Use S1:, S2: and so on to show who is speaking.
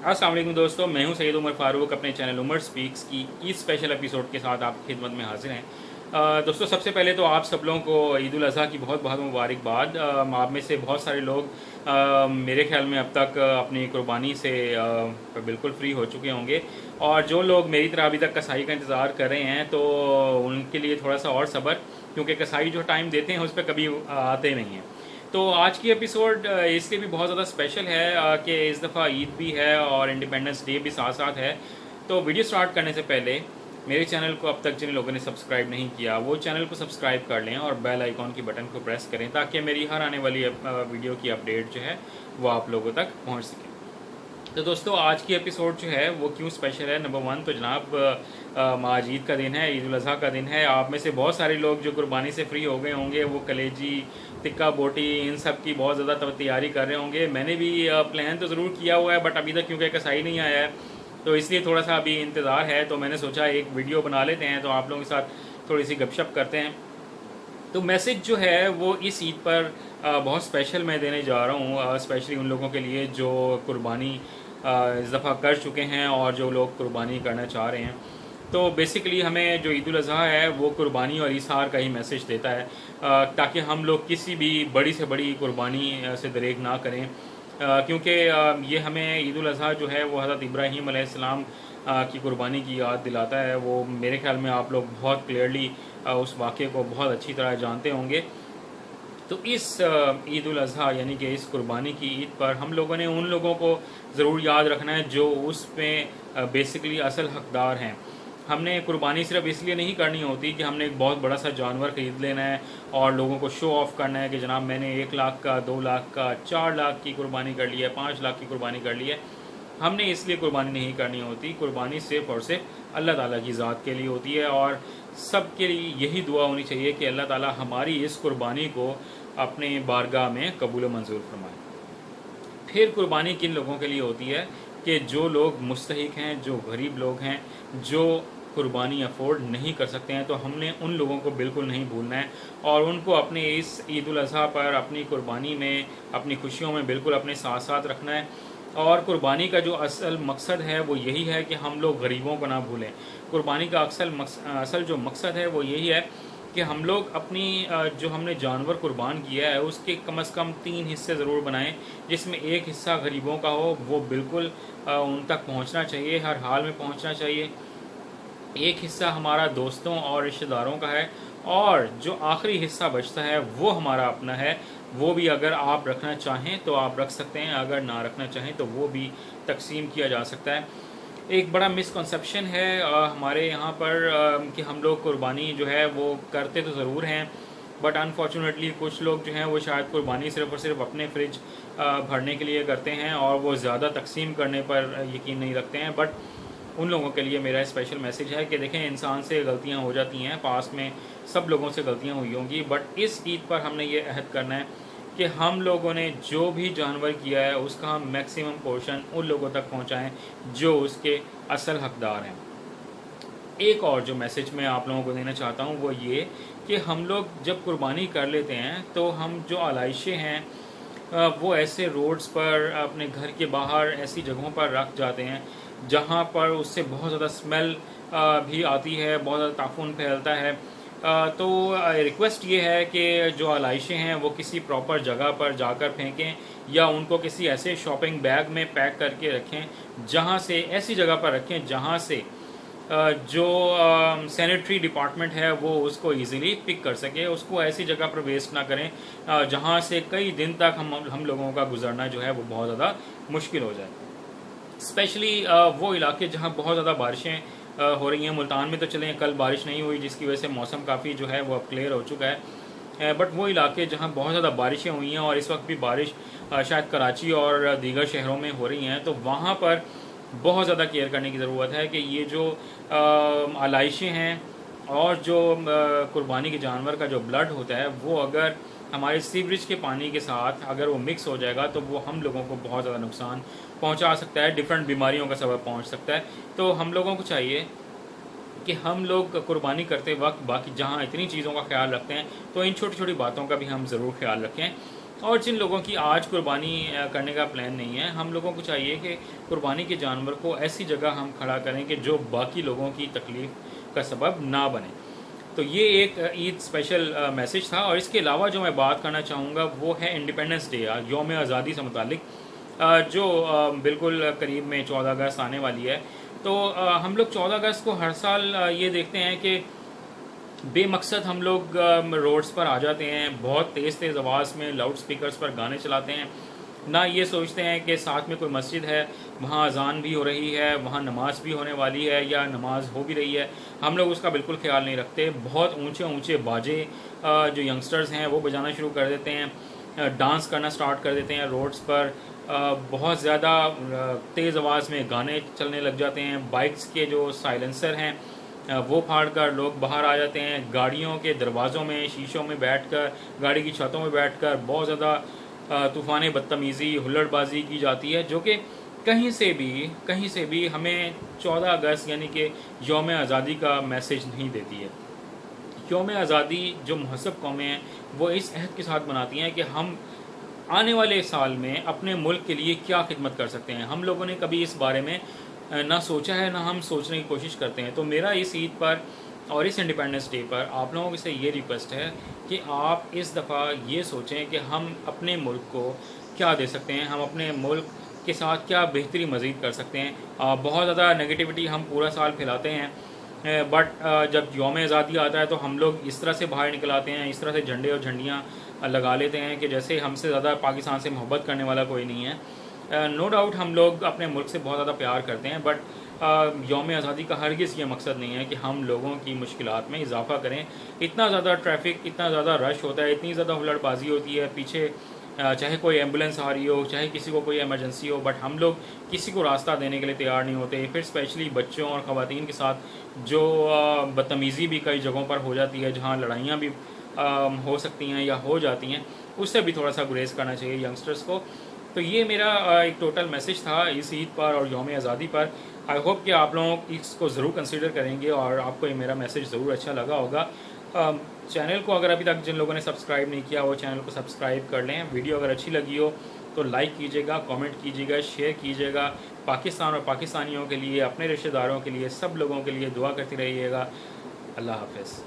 S1: अस्सलाम वालेकुम दोस्तों, मैं हूं सैयद उमर फ़ारूक अपने चैनल उमर स्पीक्स की इस स्पेशल एपिसोड के साथ आपकी खिदमत में हाजिर हैं। दोस्तों, सबसे पहले तो आप सब लोगों को ईद उल अज़हा की बहुत बहुत मुबारकबाद। आप में से बहुत सारे लोग मेरे ख्याल में अब तक अपनी कुर्बानी से बिल्कुल फ्री हो चुके होंगे, और जो लोग मेरी तरह अभी तक कसाई का इंतज़ार कर रहे हैं तो उनके लिए थोड़ा सा और सब्र, क्योंकि कसाई जो टाइम देते हैं उस पर कभी आते नहीं हैं। तो आज की एपिसोड इसलिए भी बहुत ज़्यादा स्पेशल है कि इस दफ़ा ईद भी है और इंडिपेंडेंस डे भी साथ साथ है। तो वीडियो स्टार्ट करने से पहले मेरे चैनल को अब तक जिन लोगों ने सब्सक्राइब नहीं किया वो चैनल को सब्सक्राइब कर लें और बेल आइकॉन की बटन को प्रेस करें, ताकि मेरी हर आने वाली वीडियो की अपडेट जो है वो आप लोगों तक पहुँच सके। तो दोस्तों, आज की एपिसोड जो है वो क्यों स्पेशल है। नंबर वन तो जनाब आज ईद का दिन है, ईद उल अज़हा का दिन है। आप में से बहुत सारे लोग जो कुर्बानी से फ्री हो गए होंगे वो कलेजी, टिक्का बोटी, इन सब की बहुत ज़्यादा तैयारी कर रहे होंगे। मैंने भी प्लान तो ज़रूर किया हुआ है, बट अभी तक क्योंकि कसाई नहीं आया है तो इसलिए थोड़ा सा अभी इंतज़ार है। तो मैंने सोचा एक वीडियो बना लेते हैं, तो आप लोगों के साथ थोड़ी सी गपशप करते हैं। तो मैसेज जो है वो इस ईद पर बहुत स्पेशल मैं देने जा रहा हूँ, स्पेशली उन लोगों के लिए जो कुर्बानी इस दफ़ा कर चुके हैं और जो लोग कुर्बानी करना चाह रहे हैं। तो बेसिकली हमें जो ईद उल अज़हा है वो कुर्बानी और इसार का ही मैसेज देता है, ताकि हम लोग किसी भी बड़ी से बड़ी कुर्बानी से दरेक ना करें, क्योंकि ये हमें ईद उल अज़हा जो है वो हज़रत इब्राहीम अलैहिस्सलाम की कुर्बानी की याद दिलाता है। वो मेरे ख्याल में आप लोग बहुत क्लियरली उस वाक़े को बहुत अच्छी तरह जानते होंगे। तो इस ईद उल अज़हा यानी कि इस कुर्बानी की ईद पर हम लोगों ने उन लोगों को ज़रूर याद रखना है जो उसमें बेसिकली असल हकदार हैं। हमने कुर्बानी सिर्फ इसलिए नहीं करनी होती कि हमने एक बहुत बड़ा सा जानवर ख़रीद लेना है और लोगों को शो ऑफ़ करना है कि जनाब मैंने 1 लाख का, 2 लाख का, 4 लाख की कुर्बानी कर ली है, 5 लाख की कुर्बानी कर ली है। हमने इसलिए कुर्बानी नहीं करनी होती। कुर्बानी सिर्फ़ और सिर्फ अल्लाह ताला की ज़ात के लिए होती है, और सब के लिए यही दुआ होनी चाहिए कि अल्लाह ताला हमारी इस कुर्बानी को अपने बारगाह में कबूल मंजूर फरमाए। फिर कुर्बानी किन लोगों के लिए होती है कि जो लोग मुस्तहिक हैं, जो गरीब लोग हैं, जो कुर्बानी अफोर्ड नहीं कर सकते हैं। तो हमने उन लोगों को बिल्कुल नहीं भूलना है और उनको अपने इस ईद उल अज़हा पर अपनी कुर्बानी में, अपनी खुशियों में बिल्कुल अपने साथ साथ रखना है। और कुर्बानी का जो असल मकसद है वो यही है कि हम लोग गरीबों को ना भूलें। कुर्बानी का असल जो मकसद है वो यही है कि हम लोग अपनी जो हमने जानवर कुर्बान किया है उसके कम से कम 3 हिस्से ज़रूर बनाएं, जिसमें एक हिस्सा गरीबों का हो, वो बिल्कुल उन तक पहुंचना चाहिए, हर हाल में पहुंचना चाहिए। एक हिस्सा हमारा दोस्तों और रिश्तेदारों का है, और जो आखिरी हिस्सा बचता है वो हमारा अपना है। वो भी अगर आप रखना चाहें तो आप रख सकते हैं, अगर ना रखना चाहें तो वो भी तकसीम किया जा सकता है। एक बड़ा मिसकंसेप्शन है हमारे यहाँ पर कि हम लोग कुर्बानी जो है वो करते तो ज़रूर हैं, बट अनफॉर्चुनेटली कुछ लोग जो हैं वो शायद कुर्बानी सिर्फ़ और सिर्फ अपने फ्रिज भरने के लिए करते हैं और वो ज़्यादा तकसीम करने पर यकीन नहीं रखते हैं। बट उन लोगों के लिए मेरा स्पेशल मैसेज है कि देखें, इंसान से गलतियाँ हो जाती हैं, पास में सब लोगों से गलतियाँ हुई होंगी, बट इस ईद पर हमने ये अहद करना है कि हम लोगों ने जो भी जानवर किया है उसका हम मैक्सिमम पोर्शन उन लोगों तक पहुंचाएं जो उसके असल हकदार हैं। एक और जो मैसेज मैं आप लोगों को देना चाहता हूं वो ये कि हम लोग जब कुर्बानी कर लेते हैं तो हम जो आलाइशें हैं वो ऐसे रोड्स पर, अपने घर के बाहर ऐसी जगहों पर रख जाते हैं जहाँ पर उससे बहुत ज़्यादा स्मेल भी आती है, बहुत ज़्यादा ताफून फैलता है। तो रिक्वेस्ट ये है कि जो आलाइशें हैं वो किसी प्रॉपर जगह पर जाकर फेंकें, या उनको किसी ऐसे शॉपिंग बैग में पैक करके रखें, जहाँ से, ऐसी जगह पर रखें जहाँ से जो सैनिटरी डिपार्टमेंट है वो उसको इजीली पिक कर सके। उसको ऐसी जगह पर वेस्ट ना करें जहाँ से कई दिन तक हम लोगों का गुजरना जो है वो बहुत ज़्यादा मुश्किल हो जाए। स्पेशली वो इलाके जहाँ बहुत ज़्यादा बारिशें हो रही हैं। मुल्तान में तो चलें कल बारिश नहीं हुई, जिसकी वजह से मौसम काफ़ी जो है वो अब क्लियर हो चुका है, बट वो इलाके जहाँ बहुत ज़्यादा बारिशें हुई हैं और इस वक्त भी बारिश शायद कराची और दीगर शहरों में हो रही हैं, तो वहाँ पर बहुत ज़्यादा केयर करने की ज़रूरत है कि ये जो आलाइशें हैं और जो कुर्बानी के जानवर का जो ब्लड होता है वो अगर हमारे सीवरेज के पानी के साथ अगर वो मिक्स हो जाएगा तो वो हम लोगों को बहुत ज़्यादा नुकसान पहुंचा सकता है, डिफरेंट बीमारियों का सबब पहुंच सकता है। तो हम लोगों को चाहिए कि हम लोग कुर्बानी करते वक्त बाकी जहाँ इतनी चीज़ों का ख्याल रखते हैं तो इन छोटी छोटी बातों का भी हम ज़रूर ख्याल रखें। اور جن لوگوں کی آج قربانی کرنے کا پلان نہیں ہے، ہم لوگوں کو چاہیے کہ قربانی کے جانور کو ایسی جگہ ہم کھڑا کریں کہ جو باقی لوگوں کی تکلیف کا سبب نہ بنے۔ تو یہ ایک عید اسپیشل میسج تھا۔ اور اس کے علاوہ جو میں بات کرنا چاہوں گا وہ ہے انڈیپینڈنس ڈے، یوم آزادی سے متعلق، جو بالکل قریب میں 14 اگست آنے والی ہے۔ تو ہم لوگ 14 اگست کو ہر سال یہ دیکھتے ہیں کہ بے مقصد ہم لوگ روڈز پر آ جاتے ہیں، بہت تیز تیز آواز میں لاؤڈ سپیکرز پر گانے چلاتے ہیں، نہ یہ سوچتے ہیں کہ ساتھ میں کوئی مسجد ہے، وہاں اذان بھی ہو رہی ہے، وہاں نماز بھی ہونے والی ہے یا نماز ہو بھی رہی ہے۔ ہم لوگ اس کا بالکل خیال نہیں رکھتے۔ بہت اونچے اونچے باجے جو ینگسٹرز ہیں وہ بجانا شروع کر دیتے ہیں، ڈانس کرنا سٹارٹ کر دیتے ہیں روڈز پر، بہت زیادہ تیز آواز میں گانے چلنے لگ جاتے ہیں۔ بائکس کے جو سائلنسر ہیں وہ پھاڑ کر لوگ باہر آ جاتے ہیں، گاڑیوں کے دروازوں میں، شیشوں میں بیٹھ کر، گاڑی کی چھتوں میں بیٹھ کر بہت زیادہ طوفان بدتمیزی، ہلڑ بازی کی جاتی ہے، جو کہ کہیں سے بھی ہمیں 14 اگست یعنی کہ یوم آزادی کا میسج نہیں دیتی ہے۔ یوم آزادی جو مہذب قومیں ہیں وہ اس عہد کے ساتھ مناتی ہیں کہ ہم آنے والے سال میں اپنے ملک کے لیے کیا خدمت کر سکتے ہیں۔ ہم لوگوں نے کبھی اس بارے میں نہ سوچا ہے، نہ ہم سوچنے کی کوشش کرتے ہیں۔ تو میرا اس عید پر اور اس انڈیپینڈنس ڈے پر آپ لوگوں سے یہ ریکویسٹ ہے کہ آپ اس دفعہ یہ سوچیں کہ ہم اپنے ملک کو کیا دے سکتے ہیں، ہم اپنے ملک کے ساتھ کیا بہتری مزید کر سکتے ہیں۔ بہت زیادہ نگیٹیوٹی ہم پورا سال پھیلاتے ہیں، بٹ جب یوم آزادی آتا ہے تو ہم لوگ اس طرح سے باہر نکل آتے ہیں، اس طرح سے جھنڈے اور جھنڈیاں لگا لیتے ہیں کہ جیسے ہم سے زیادہ پاکستان سے محبت کرنے والا کوئی نہیں ہے۔ نو ڈاؤٹ ہم لوگ اپنے ملک سے بہت زیادہ پیار کرتے ہیں، بٹ یوم آزادی کا ہرگز یہ مقصد نہیں ہے کہ ہم لوگوں کی مشکلات میں اضافہ کریں۔ اتنا زیادہ ٹریفک، اتنا زیادہ رش ہوتا ہے، اتنی زیادہ ہلڑ بازی ہوتی ہے، پیچھے چاہے کوئی ایمبولینس آ رہی ہو، چاہے کسی کو کوئی ایمرجنسی ہو، بٹ ہم لوگ کسی کو راستہ دینے کے لیے تیار نہیں ہوتے۔ پھر اسپیشلی بچوں اور خواتین کے ساتھ جو بدتمیزی بھی کئی جگہوں پر ہو جاتی ہے، جہاں لڑائیاں بھی ہو سکتی ہیں یا ہو جاتی ہیں، اس سے بھی تھوڑا سا گریز کرنا چاہیے ینگسٹرز کو۔ تو یہ میرا ایک ٹوٹل میسج تھا اس عید پر اور یوم آزادی پر۔ آئی ہوپ کہ آپ لوگ اس کو ضرور کنسیڈر کریں گے اور آپ کو یہ میرا میسج ضرور اچھا لگا ہوگا۔ چینل کو اگر ابھی تک جن لوگوں نے سبسکرائب نہیں کیا وہ چینل کو سبسکرائب کر لیں۔ ویڈیو اگر اچھی لگی ہو تو لائک کیجیے گا، کامنٹ کیجیے گا، شیئر کیجیے گا۔ پاکستان اور پاکستانیوں کے لیے، اپنے رشتہ داروں کے لیے، سب لوگوں کے لیے دعا کرتے رہیے گا۔ اللہ حافظ۔